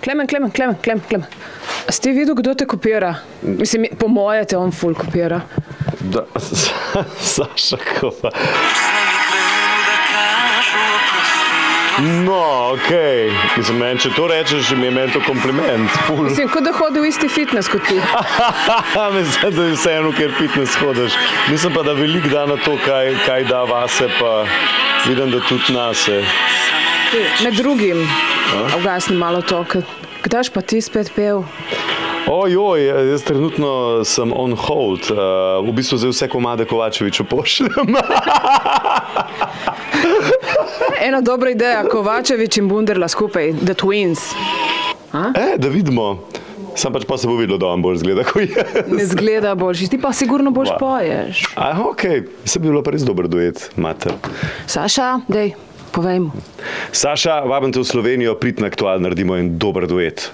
Klemen. A ste videl, kdo te kopira? Mislim, po moje te on ful kopira. Da, Saša Kova. No, okej. Mislim, meni, če to rečeš, mi je meni to kompliment. Ful. Mislim, kot da hodi v isti fitness kot ti. Mislim, da je vseeno, ker fitness hodiš. Mislim pa, da veliko da na to, kaj da vase, pa vidim, da tudi nase. Med drugim, ugasni malo to, kdaš pa ti spet pel? Ojoj, jaz trenutno sem on hold. V bistvu zdaj vse komade Kovačeviču pošljem. Ena dobra ideja, Kovačevič in Bunderla skupaj, The Twins. Da vidimo. Sam pač pa se bo videlo, da vam bolj zgleda, ko je. Ne zgleda boljši, ti pa sigurno boljš poješ. Okej, se bi bilo pa res dober duet, mater. Saša, dej, povej mu. Saša, vabim te v Slovenijo, prid na Aktual, naredimo en dober duet.